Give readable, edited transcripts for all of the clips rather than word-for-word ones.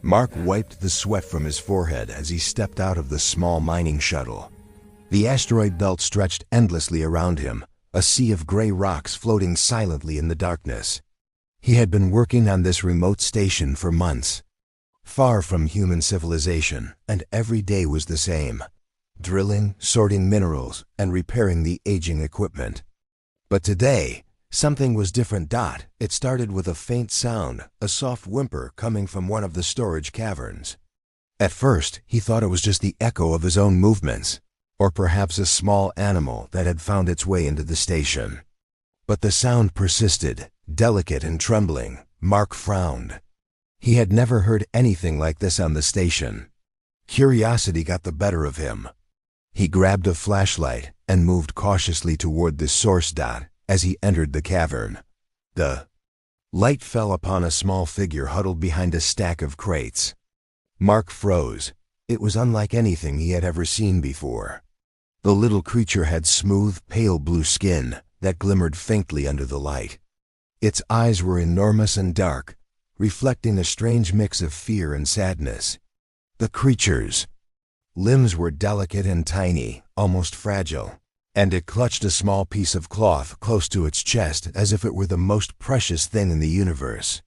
Mark wiped the sweat from his forehead as he stepped out of the small mining shuttle. The asteroid belt stretched endlessly around him, a sea of gray rocks floating silently in the darkness. He had been working on this remote station for months, far from human civilization, and every day was the same: drilling, sorting minerals, and repairing the aging equipment. But today, something was different. It started with a faint sound, a soft whimper coming from one of the storage caverns. At first, he thought it was just the echo of his own movements, or perhaps a small animal that had found its way into the station. But the sound persisted, delicate and trembling. Mark frowned. He had never heard anything like this on the station. Curiosity got the better of him. He grabbed a flashlight and moved cautiously toward the source. As he entered the cavern, the light fell upon a small figure huddled behind a stack of crates. Mark froze. It was unlike anything he had ever seen before. The little creature had smooth, pale blue skin that glimmered faintly under the light. Its eyes were enormous and dark, reflecting a strange mix of fear and sadness. The creature's limbs were delicate and tiny, almost fragile, and it clutched a small piece of cloth close to its chest as if it were the most precious thing in the universe.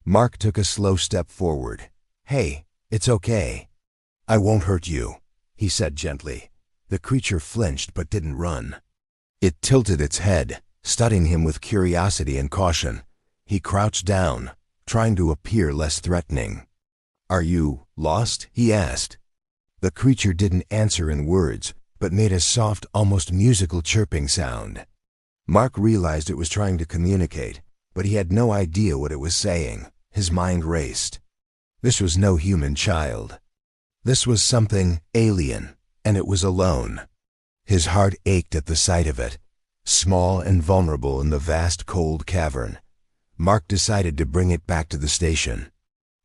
Mark took a slow step forward. "Hey, it's okay. I won't hurt you," he said gently. The creature flinched but didn't run. It tilted its head, studying him with curiosity and caution. He crouched down, trying to appear less threatening. "Are you lost?" he asked. The creature didn't answer in words, but made a soft, almost musical chirping sound. Mark realized it was trying to communicate, but he had no idea what it was saying. His mind raced. This was no human child. This was something alien, and it was alone. His heart ached at the sight of it, small and vulnerable in the vast, cold cavern. Mark decided to bring it back to the station.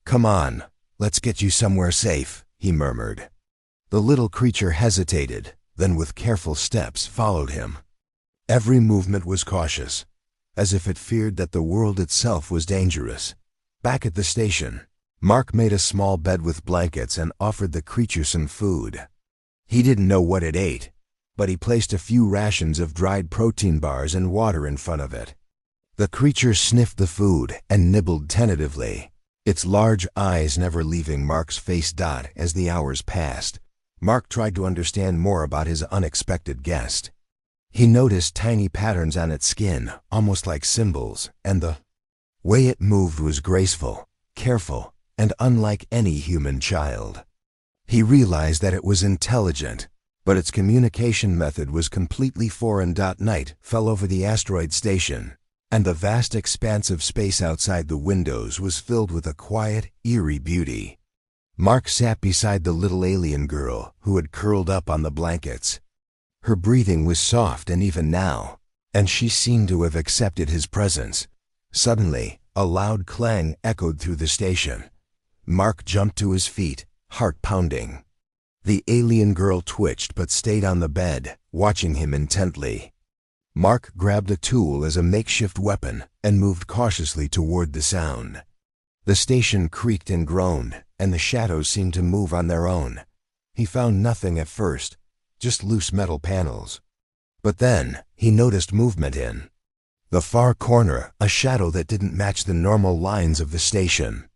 "Come on, let's get you somewhere safe," he murmured. The little creature hesitated, then with careful steps followed him. Every movement was cautious, as if it feared that the world itself was dangerous. Back at the station, Mark made a small bed with blankets and offered the creature some food. He didn't know what it ate, but he placed a few rations of dried protein bars and water in front of it. The creature sniffed the food and nibbled tentatively, its large eyes never leaving Mark's face. As the hours passed, Mark tried to understand more about his unexpected guest. He noticed tiny patterns on its skin, almost like symbols, and the way it moved was graceful, careful, and unlike any human child. He realized that it was intelligent, but its communication method was completely foreign. Night fell over the asteroid station, and the vast expanse of space outside the windows was filled with a quiet, eerie beauty. Mark sat beside the little alien girl who had curled up on the blankets. Her breathing was soft and even now, and she seemed to have accepted his presence. Suddenly, a loud clang echoed through the station. Mark jumped to his feet, heart pounding. The alien girl twitched but stayed on the bed, watching him intently. Mark grabbed a tool as a makeshift weapon and moved cautiously toward the sound. The station creaked and groaned, and the shadows seemed to move on their own. He found nothing at first, just loose metal panels. But then he noticed movement in the far corner, a shadow that didn't match the normal lines of the station.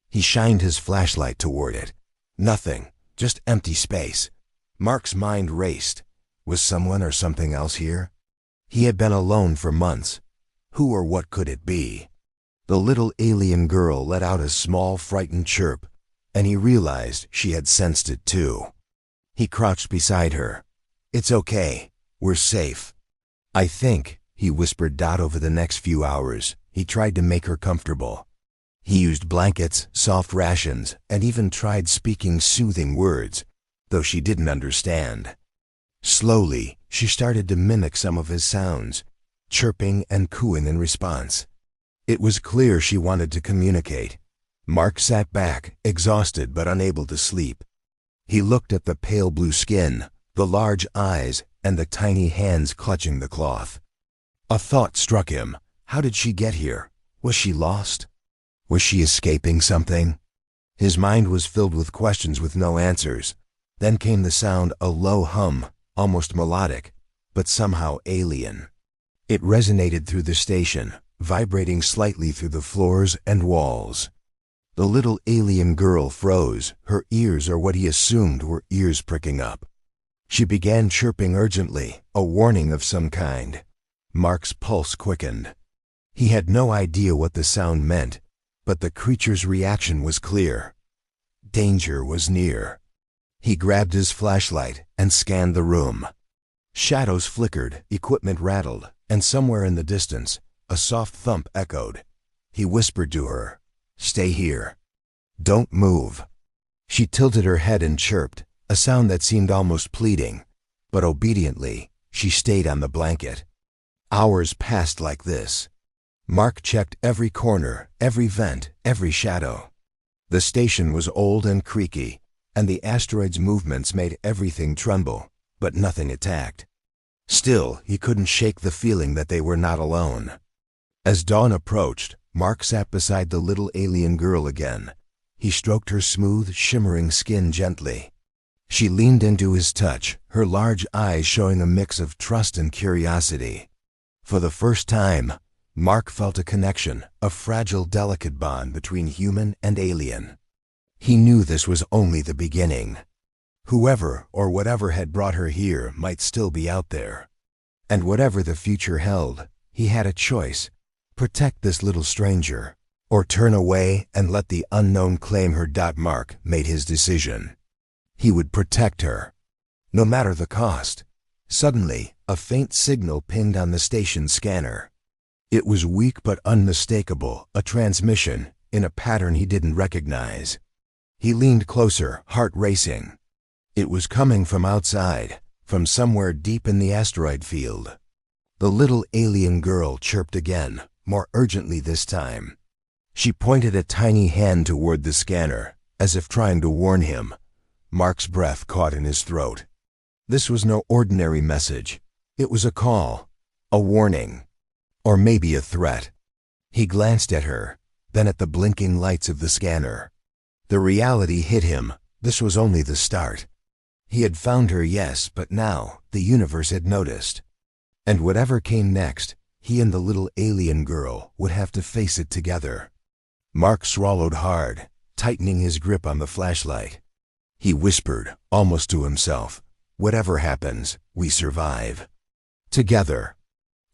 He shined his flashlight toward it. Nothing, just empty space. Mark's mind raced. Was someone or something else here? He had been alone for months. Who or what could it be? The little alien girl let out a small, frightened chirp, and he realized she had sensed it too. He crouched beside her. "It's okay. We're safe. I think," he whispered. Over the next few hours, he tried to make her comfortable. He used blankets, soft rations, and even tried speaking soothing words, though she didn't understand. Slowly, she started to mimic some of his sounds, chirping and cooing in response. It was clear she wanted to communicate. Mark sat back, exhausted but unable to sleep. He looked at the pale blue skin, the large eyes, and the tiny hands clutching the cloth. A thought struck him. How did she get here? Was she lost? Was she escaping something? His mind was filled with questions with no answers. Then came the sound, a low hum, almost melodic, but somehow alien. It resonated through the station, vibrating slightly through the floors and walls. The little alien girl froze, her ears, or what he assumed were ears, pricking up. She began chirping urgently, a warning of some kind. Mark's pulse quickened. He had no idea what the sound meant, but the creature's reaction was clear. Danger was near. He grabbed his flashlight and scanned the room. Shadows flickered, equipment rattled, and somewhere in the distance, a soft thump echoed. He whispered to her, "Stay here. Don't move." She tilted her head and chirped, a sound that seemed almost pleading, but obediently, she stayed on the blanket. Hours passed like this. Mark checked every corner, every vent, every shadow. The station was old and creaky, and the asteroid's movements made everything tremble, but nothing attacked. Still, he couldn't shake the feeling that they were not alone. As dawn approached, Mark sat beside the little alien girl again. He stroked her smooth, shimmering skin gently. She leaned into his touch, her large eyes showing a mix of trust and curiosity. For the first time, Mark felt a connection, a fragile, delicate bond between human and alien. He knew this was only the beginning. Whoever or whatever had brought her here might still be out there. And whatever the future held, he had a choice: protect this little stranger, or turn away and let the unknown claim her. Mark made his decision. He would protect her, no matter the cost. Suddenly, a faint signal pinged on the station scanner. It was weak but unmistakable, a transmission, in a pattern he didn't recognize. He leaned closer, heart racing. It was coming from outside, from somewhere deep in the asteroid field. The little alien girl chirped again, more urgently this time. She pointed a tiny hand toward the scanner, as if trying to warn him. Mark's breath caught in his throat. This was no ordinary message. It was a call, a warning, or maybe a threat. He glanced at her, then at the blinking lights of the scanner. The reality hit him. This was only the start. He had found her, yes, but now the universe had noticed. And whatever came next, he and the little alien girl would have to face it together. Mark swallowed hard, tightening his grip on the flashlight. He whispered, almost to himself, "Whatever happens, we survive. Together."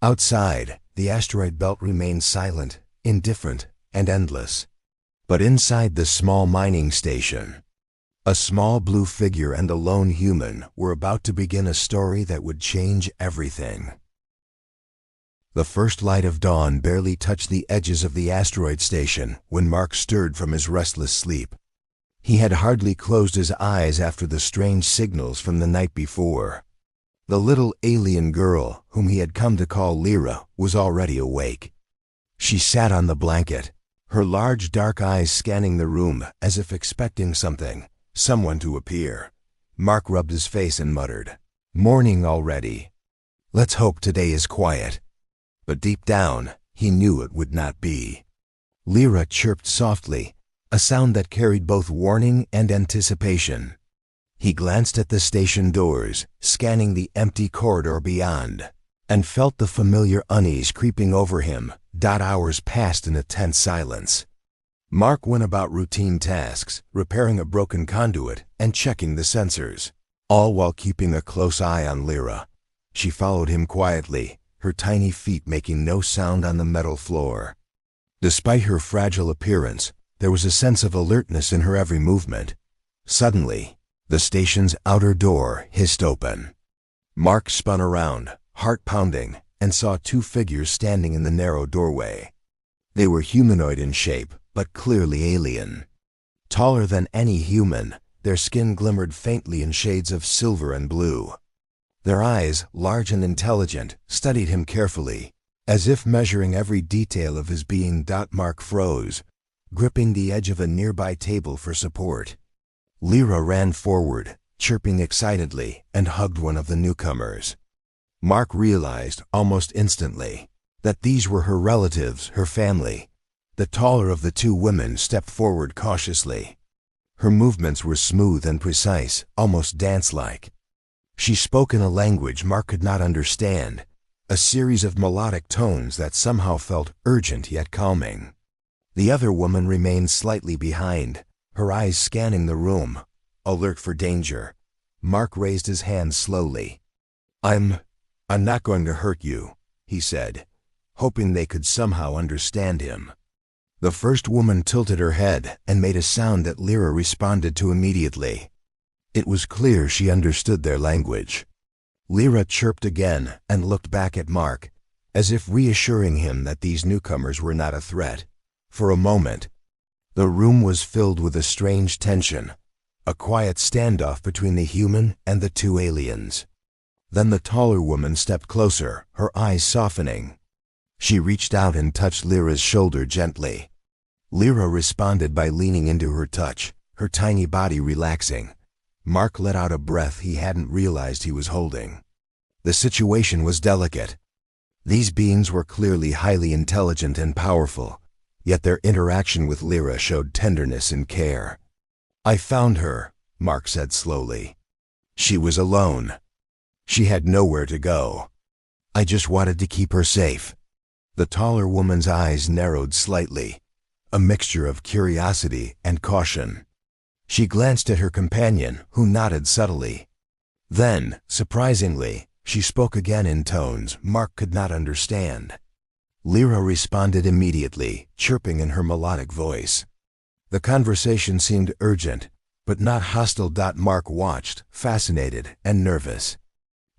Outside, the asteroid belt remained silent, indifferent, and endless. But inside the small mining station, a small blue figure and a lone human were about to begin a story that would change everything. The first light of dawn barely touched the edges of the asteroid station when Mark stirred from his restless sleep. He had hardly closed his eyes after the strange signals from the night before. The little alien girl, whom he had come to call Lyra, was already awake. She sat on the blanket, her large dark eyes scanning the room as if expecting someone to appear. Mark rubbed his face and muttered, "Morning already. Let's hope today is quiet." But deep down, he knew it would not be. Lyra chirped softly, a sound that carried both warning and anticipation. He glanced at the station doors, scanning the empty corridor beyond, and felt the familiar unease creeping over him. Hours passed in a tense silence. Mark went about routine tasks, repairing a broken conduit and checking the sensors, all while keeping a close eye on Lyra. She followed him quietly, her tiny feet making no sound on the metal floor. Despite her fragile appearance, there was a sense of alertness in her every movement. Suddenly, the station's outer door hissed open. Mark spun around, heart pounding, and saw two figures standing in the narrow doorway. They were humanoid in shape, but clearly alien. Taller than any human, their skin glimmered faintly in shades of silver and blue. Their eyes, large and intelligent, studied him carefully, as if measuring every detail of his being. Mark froze, gripping the edge of a nearby table for support. Lyra ran forward, chirping excitedly, and hugged one of the newcomers. Mark realized, almost instantly, that these were her relatives, her family. The taller of the two women stepped forward cautiously, Her movements were smooth and precise, almost dance-like. She spoke in a language Mark could not understand, a series of melodic tones that somehow felt urgent yet calming. The other woman remained slightly behind, her eyes scanning the room, alert for danger. Mark raised his hand slowly. I'm not going to hurt you," he said, hoping they could somehow understand him. The first woman tilted her head and made a sound that Lyra responded to immediately. It was clear she understood their language. Lyra chirped again and looked back at Mark, as if reassuring him that these newcomers were not a threat. For a moment, the room was filled with a strange tension, a quiet standoff between the human and the two aliens. Then the taller woman stepped closer, her eyes softening. She reached out and touched Lyra's shoulder gently. Lyra responded by leaning into her touch, her tiny body relaxing. Mark let out a breath he hadn't realized he was holding. The situation was delicate. These beings were clearly highly intelligent and powerful, yet their interaction with Lyra showed tenderness and care. "I found her," Mark said slowly. "She was alone. She had nowhere to go. I just wanted to keep her safe." The taller woman's eyes narrowed slightly, a mixture of curiosity and caution. She glanced at her companion, who nodded subtly. Then, surprisingly, she spoke again in tones Mark could not understand. Lyra responded immediately, chirping in her melodic voice. The conversation seemed urgent, but not hostile. Mark watched, fascinated and nervous.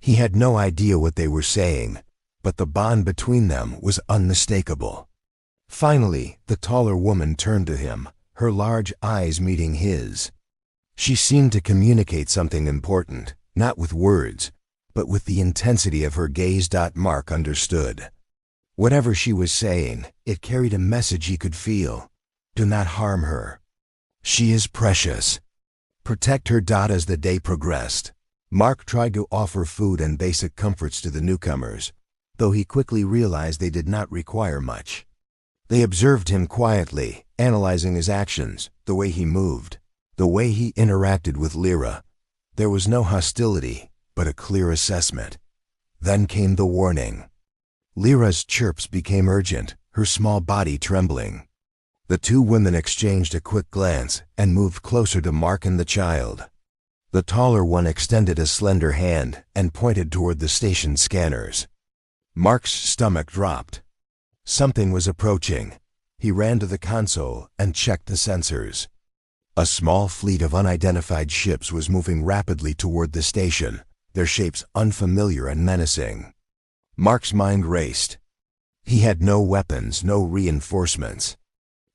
He had no idea what they were saying, but the bond between them was unmistakable. Finally, the taller woman turned to him, her large eyes meeting his. She seemed to communicate something important, not with words, but with the intensity of her gaze. Mark understood. Whatever she was saying, it carried a message he could feel. Do not harm her. She is precious. Protect her. As the day progressed, Mark tried to offer food and basic comforts to the newcomers, though he quickly realized they did not require much. They observed him quietly, analyzing his actions, the way he moved, the way he interacted with Lyra. There was no hostility, but a clear assessment. Then came the warning. Lyra's chirps became urgent, her small body trembling. The two women exchanged a quick glance and moved closer to Mark and the child. The taller one extended a slender hand and pointed toward the station scanners. Mark's stomach dropped. Something was approaching. He ran to the console and checked the sensors. A small fleet of unidentified ships was moving rapidly toward the station, their shapes unfamiliar and menacing. Mark's mind raced. He had no weapons, no reinforcements.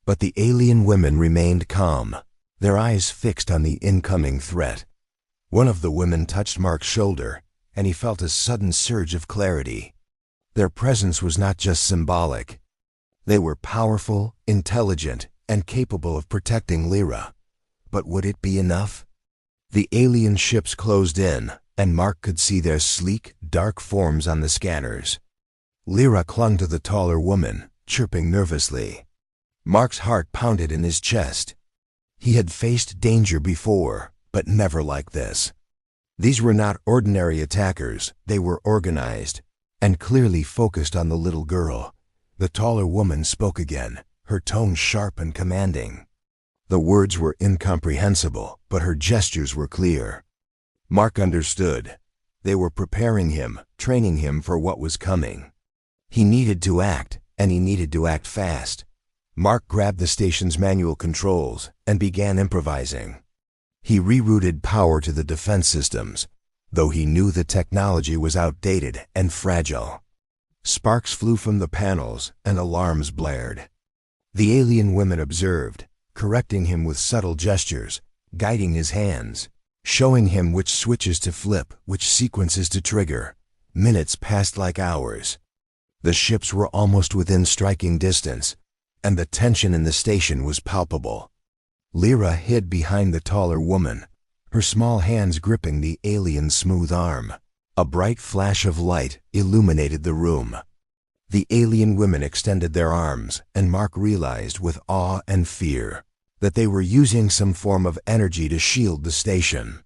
But the alien women remained calm, their eyes fixed on the incoming threat. One of the women touched Mark's shoulder, and he felt a sudden surge of clarity. Their presence was not just symbolic. They were powerful, intelligent, and capable of protecting Lyra. But would it be enough? The alien ships closed in, and Mark could see their sleek, dark forms on the scanners. Lyra clung to the taller woman, chirping nervously. Mark's heart pounded in his chest. He had faced danger before, but never like this. These were not ordinary attackers, they were organized, and clearly focused on the little girl. The taller woman spoke again, her tone sharp and commanding. The words were incomprehensible, but her gestures were clear. Mark understood. They were preparing him, training him for what was coming. He needed to act, and he needed to act fast. Mark grabbed the station's manual controls and began improvising. He rerouted power to the defense systems, though he knew the technology was outdated and fragile. Sparks flew from the panels and alarms blared. The alien women observed, correcting him with subtle gestures, guiding his hands, showing him which switches to flip, which sequences to trigger. Minutes passed like hours. The ships were almost within striking distance, and the tension in the station was palpable. Lyra hid behind the taller woman, her small hands gripping the alien's smooth arm. A bright flash of light illuminated the room. The alien women extended their arms, and Mark realized with awe and fear. that they were using some form of energy to shield the station.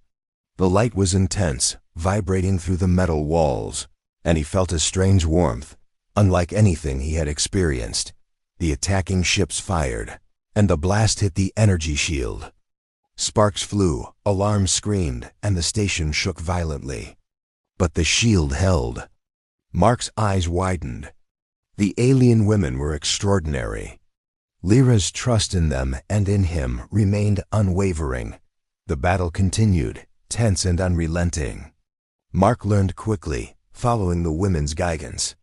The light was intense, vibrating through the metal walls, and he felt a strange warmth, unlike anything he had experienced. The attacking ships fired, and the blast hit the energy shield. Sparks flew, alarms screamed, and the station shook violently. But the shield held. Mark's eyes widened. The alien women were extraordinary. Lyra's trust in them and in him remained unwavering. The battle continued, tense and unrelenting. Mark learned quickly, following the women's guidance.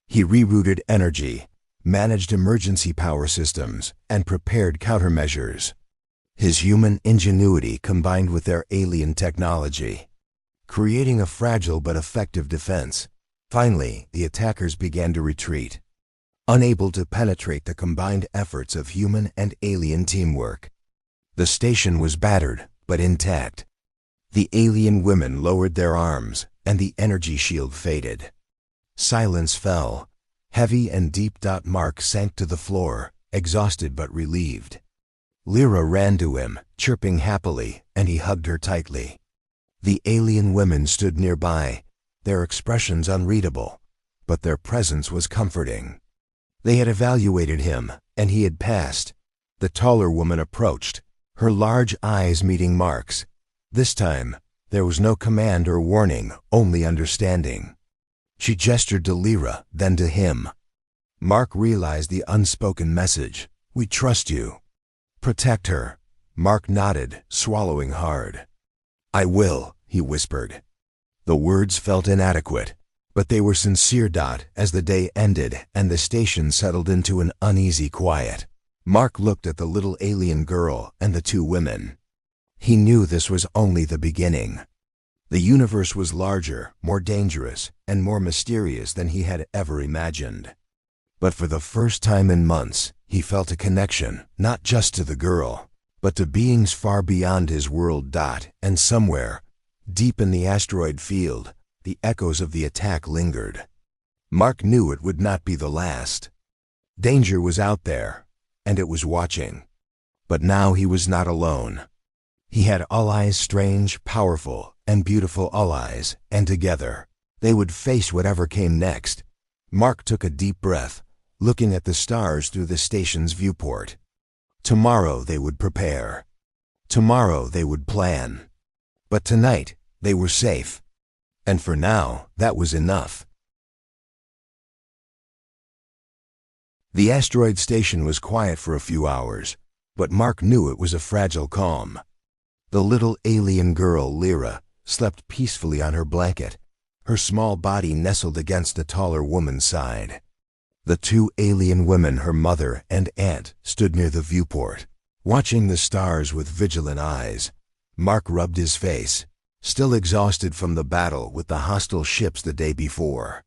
He rerouted energy, managed emergency power systems, and prepared countermeasures. His human ingenuity combined with their alien technology, creating a fragile but effective defense. Finally, the attackers began to retreat, unable to penetrate the combined efforts of human and alien teamwork. The station was battered, but intact. The alien women lowered their arms, and the energy shield faded. Silence fell, heavy and deep. Mark sank to the floor, exhausted but relieved. Lyra ran to him, chirping happily, and he hugged her tightly. The alien women stood nearby, their expressions unreadable, but their presence was comforting. They had evaluated him, and he had passed. The taller woman approached, her large eyes meeting Mark's. This time, there was no command or warning, only understanding. She gestured to Lyra, then to him. Mark realized the unspoken message. "We trust you. Protect her." Mark nodded, swallowing hard. "I will," he whispered. The words felt inadequate, but they were sincere. As the day ended and the station settled into an uneasy quiet, Mark looked at the little alien girl and the two women. He knew this was only the beginning. The universe was larger, more dangerous, and more mysterious than he had ever imagined. But for the first time in months, he felt a connection, not just to the girl, but to beings far beyond his world. And somewhere, deep in the asteroid field, the echoes of the attack lingered. Mark knew it would not be the last. Danger was out there, and it was watching. But now he was not alone. He had allies, strange, powerful, and beautiful allies, and together, they would face whatever came next. Mark took a deep breath, looking at the stars through the station's viewport. Tomorrow they would prepare. Tomorrow they would plan. But tonight, they were safe. And for now, that was enough. The asteroid station was quiet for a few hours, but Mark knew it was a fragile calm. The little alien girl, Lyra, slept peacefully on her blanket, her small body nestled against the taller woman's side. The two alien women, her mother and aunt, stood near the viewport, watching the stars with vigilant eyes. Mark rubbed his face, still exhausted from the battle with the hostile ships the day before.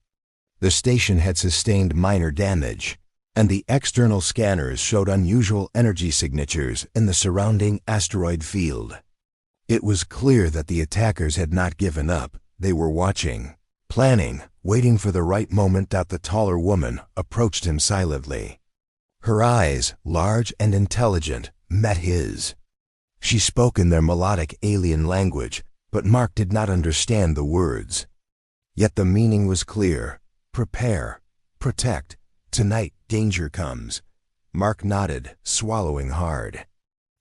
The station had sustained minor damage, and the external scanners showed unusual energy signatures in the surrounding asteroid field. It was clear that the attackers had not given up. They were watching, planning, waiting for the right moment. The taller woman approached him silently. Her eyes, large and intelligent, met his. She spoke in their melodic alien language, but Mark did not understand the words. Yet the meaning was clear. Prepare, protect. Tonight, danger comes. Mark nodded, swallowing hard.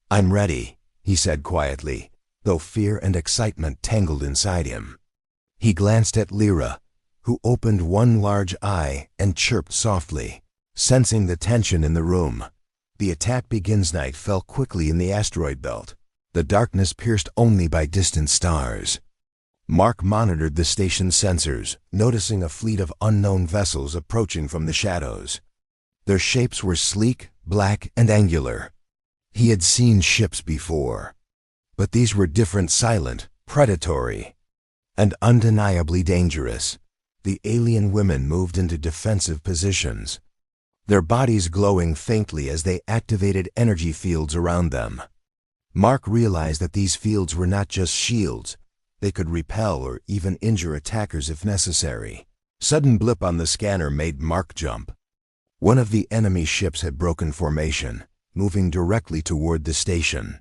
"I'm ready," he said quietly, though fear and excitement tangled inside him. He glanced at Lyra, who opened one large eye and chirped softly, sensing the tension in the room. The attack begins. Night fell quickly in the asteroid belt, the darkness pierced only by distant stars. Mark monitored the station's sensors, noticing a fleet of unknown vessels approaching from the shadows. Their shapes were sleek, black, and angular. He had seen ships before, but these were different, silent, predatory, and undeniably dangerous. The alien women moved into defensive positions, their bodies glowing faintly as they activated energy fields around them. Mark realized that these fields were not just shields. They could repel or even injure attackers if necessary. Sudden blip on the scanner made Mark jump. One of the enemy ships had broken formation, moving directly toward the station.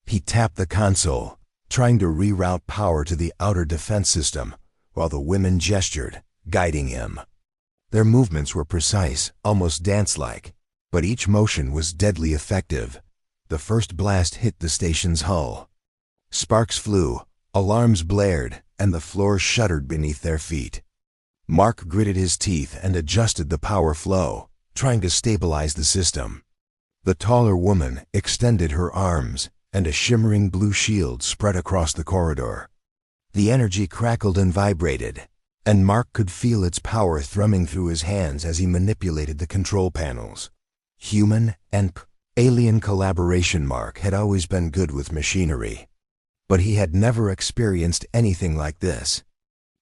He tapped the console, trying to reroute power to the outer defense system, while the women gestured, guiding him. Their movements were precise, almost dance-like, but each motion was deadly effective. The first blast hit the station's hull. Sparks flew, alarms blared, and the floor shuddered beneath their feet. Mark gritted his teeth and adjusted the power flow, trying to stabilize the system. The taller woman extended her arms, and a shimmering blue shield spread across the corridor. The energy crackled and vibrated, and Mark could feel its power thrumming through his hands as he manipulated the control panels. Human and alien collaboration. Mark had always been good with machinery, but he had never experienced anything like this.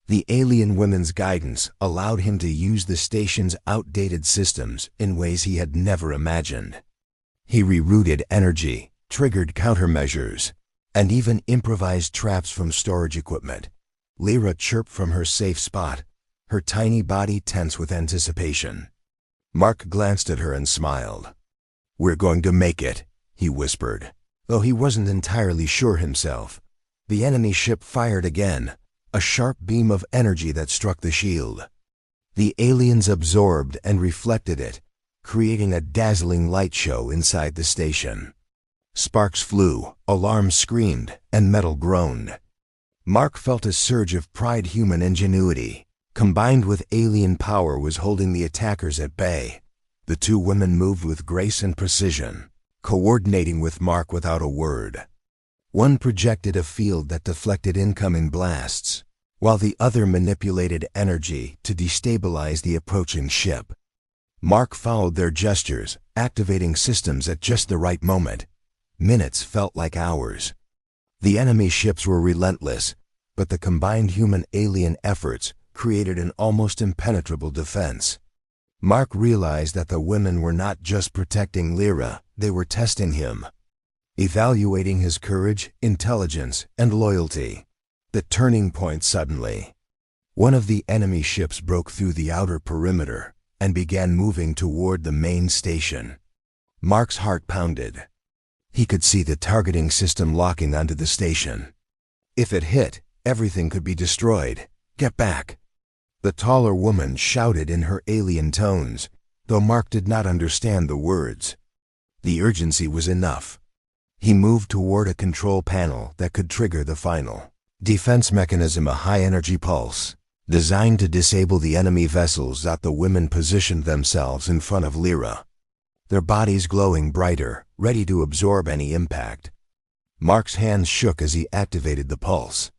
The alien women's guidance allowed him to use the station's outdated systems in ways he had never imagined. He rerouted energy, triggered countermeasures, and even improvised traps from storage equipment. Lyra chirped from her safe spot, her tiny body tense with anticipation. Mark glanced at her and smiled. "We're going to make it," he whispered, though he wasn't entirely sure himself. The enemy ship fired again, a sharp beam of energy that struck the shield. The aliens absorbed and reflected it, creating a dazzling light show inside the station. Sparks flew, alarms screamed, and metal groaned. Mark felt a surge of pride. Human ingenuity, combined with alien power, was holding the attackers at bay. The two women moved with grace and precision, coordinating with Mark without a word. One projected a field that deflected incoming blasts, while the other manipulated energy to destabilize the approaching ship. Mark followed their gestures, activating systems at just the right moment. Minutes felt like hours. The enemy ships were relentless, but the combined human-alien efforts created an almost impenetrable defense. Mark realized that the women were not just protecting Lyra, they were testing him, evaluating his courage, intelligence, and loyalty. The turning point suddenly. One of the enemy ships broke through the outer perimeter and began moving toward the main station. Mark's heart pounded. He could see the targeting system locking onto the station. If it hit, everything could be destroyed. "Get back!" The taller woman shouted in her alien tones, though Mark did not understand the words. The urgency was enough. He moved toward a control panel that could trigger the final defense mechanism, a high-energy pulse, designed to disable the enemy vessels. The women positioned themselves in front of Lyra, their bodies glowing brighter, ready to absorb any impact. Mark's hands shook as he activated the pulse.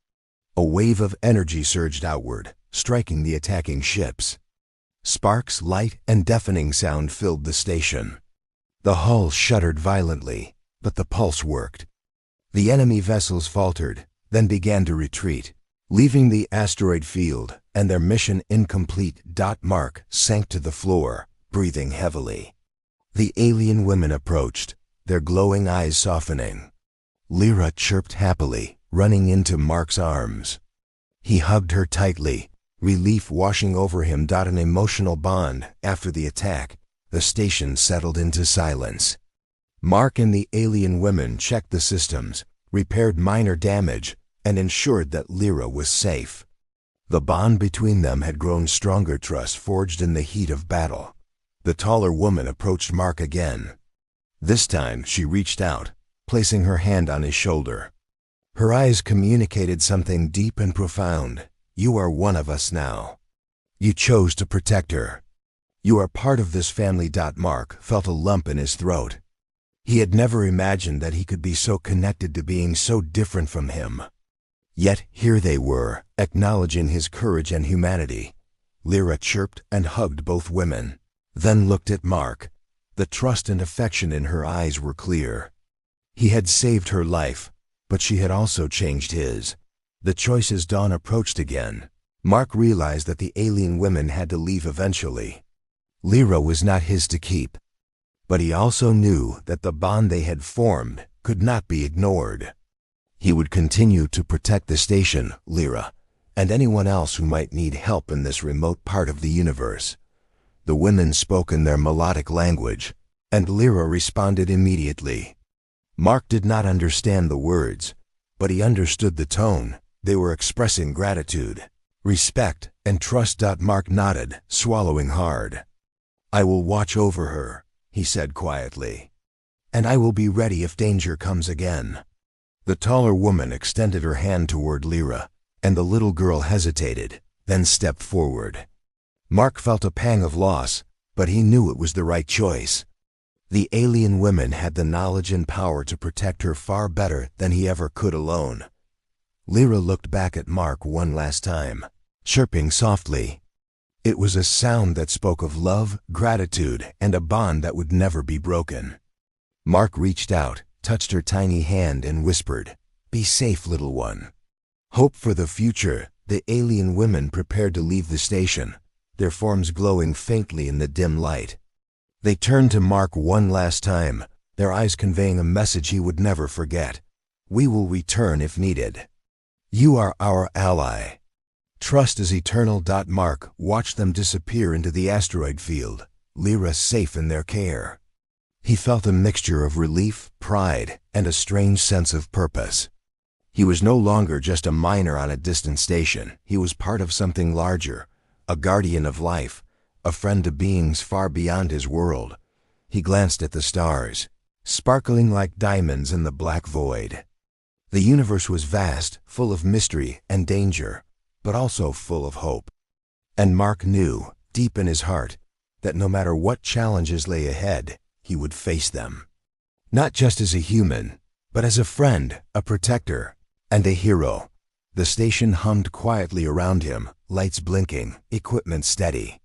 A wave of energy surged outward, striking the attacking ships. Sparks, light, and deafening sound filled the station. The hull shuddered violently, but the pulse worked. The enemy vessels faltered, then began to retreat, leaving the asteroid field and their mission incomplete. Mark sank to the floor, breathing heavily. The alien women approached, their glowing eyes softening. Lyra chirped happily, running into Mark's arms. He hugged her tightly, relief washing over him. An emotional bond. After the attack, the station settled into silence. Mark and the alien women checked the systems, repaired minor damage, and ensured that Lyra was safe. The bond between them had grown stronger, trust forged in the heat of battle. The taller woman approached Mark again. This time she reached out, placing her hand on his shoulder. Her eyes communicated something deep and profound. "You are one of us now. You chose to protect her. You are part of this family." Mark felt a lump in his throat. He had never imagined that he could be so connected to being so different from him. Yet here they were, acknowledging his courage and humanity. Lyra chirped and hugged both women, then looked at Mark. The trust and affection in her eyes were clear. He had saved her life, but she had also changed his. The choice as dawn approached again. Mark realized that the alien women had to leave eventually. Lyra was not his to keep. But he also knew that the bond they had formed could not be ignored. He would continue to protect the station, Lyra, and anyone else who might need help in this remote part of the universe. The women spoke in their melodic language, and Lyra responded immediately. Mark did not understand the words, but he understood the tone. They were expressing gratitude, respect, and trust. Mark nodded, swallowing hard. "I will watch over her," he said quietly. "And I will be ready if danger comes again." The taller woman extended her hand toward Lyra, and the little girl hesitated, then stepped forward. Mark felt a pang of loss, but he knew it was the right choice. The alien women had the knowledge and power to protect her far better than he ever could alone. Lyra looked back at Mark one last time, chirping softly. It was a sound that spoke of love, gratitude, and a bond that would never be broken. Mark reached out, touched her tiny hand, and whispered, "Be safe, little one." Hope for the future. The alien women prepared to leave the station, their forms glowing faintly in the dim light. They turned to Mark one last time, their eyes conveying a message he would never forget. "We will return if needed. You are our ally. Trust is eternal." Mark watched them disappear into the asteroid field, Lyra safe in their care. He felt a mixture of relief, pride, and a strange sense of purpose. He was no longer just a miner on a distant station. He was part of something larger, a guardian of life, a friend to beings far beyond his world. He glanced at the stars, sparkling like diamonds in the black void. The universe was vast, full of mystery and danger, but also full of hope. And Mark knew, deep in his heart, that no matter what challenges lay ahead, he would face them. Not just as a human, but as a friend, a protector, and a hero. The station hummed quietly around him, lights blinking, equipment steady.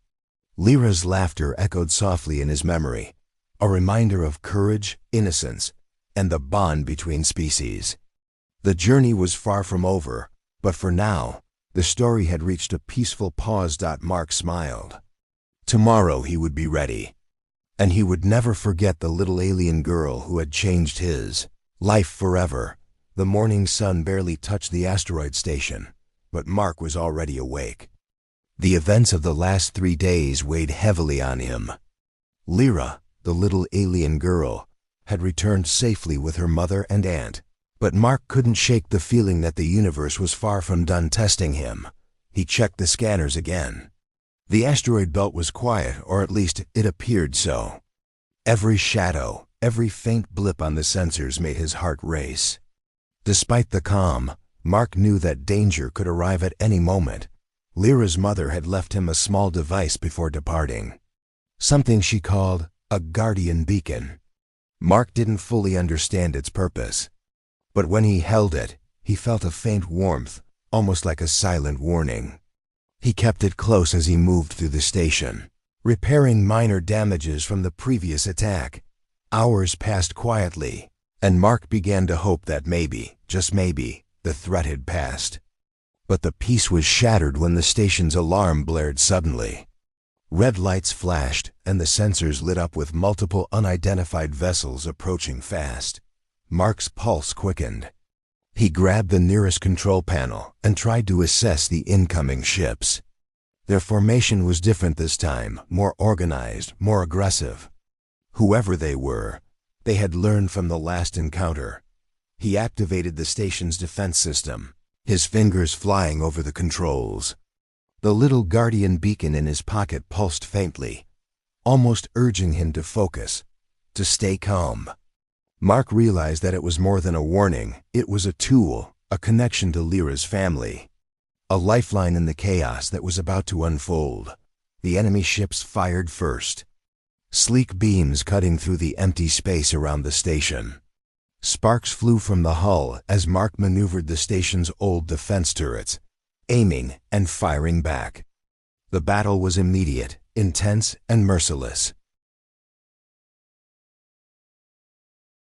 Lyra's laughter echoed softly in his memory, a reminder of courage, innocence, and the bond between species. The journey was far from over, but for now, the story had reached a peaceful pause. Mark smiled. Tomorrow he would be ready. And he would never forget the little alien girl who had changed his life forever. The morning sun barely touched the asteroid station, but Mark was already awake. The events of the last 3 days weighed heavily on him. Lyra, the little alien girl, had returned safely with her mother and aunt, but Mark couldn't shake the feeling that the universe was far from done testing him. He checked the scanners again. The asteroid belt was quiet, or at least it appeared so. Every shadow, every faint blip on the sensors made his heart race. Despite the calm, Mark knew that danger could arrive at any moment. Lyra's mother had left him a small device before departing, something she called a guardian beacon. Mark didn't fully understand its purpose, but when he held it, he felt a faint warmth, almost like a silent warning. He kept it close as he moved through the station, repairing minor damages from the previous attack. Hours passed quietly, and Mark began to hope that maybe, just maybe, the threat had passed. But the peace was shattered when the station's alarm blared suddenly. Red lights flashed, and the sensors lit up with multiple unidentified vessels approaching fast. Mark's pulse quickened. He grabbed the nearest control panel and tried to assess the incoming ships. Their formation was different this time, more organized, more aggressive. Whoever they were, they had learned from the last encounter. He activated the station's defense system, his fingers flying over the controls. The little guardian beacon in his pocket pulsed faintly, almost urging him to focus, to stay calm. Mark realized that it was more than a warning. It was a tool, a connection to Lyra's family. A lifeline in the chaos that was about to unfold. The enemy ships fired first, sleek beams cutting through the empty space around the station. Sparks flew from the hull as Mark maneuvered the station's old defense turrets, aiming and firing back. The battle was immediate, intense, and merciless.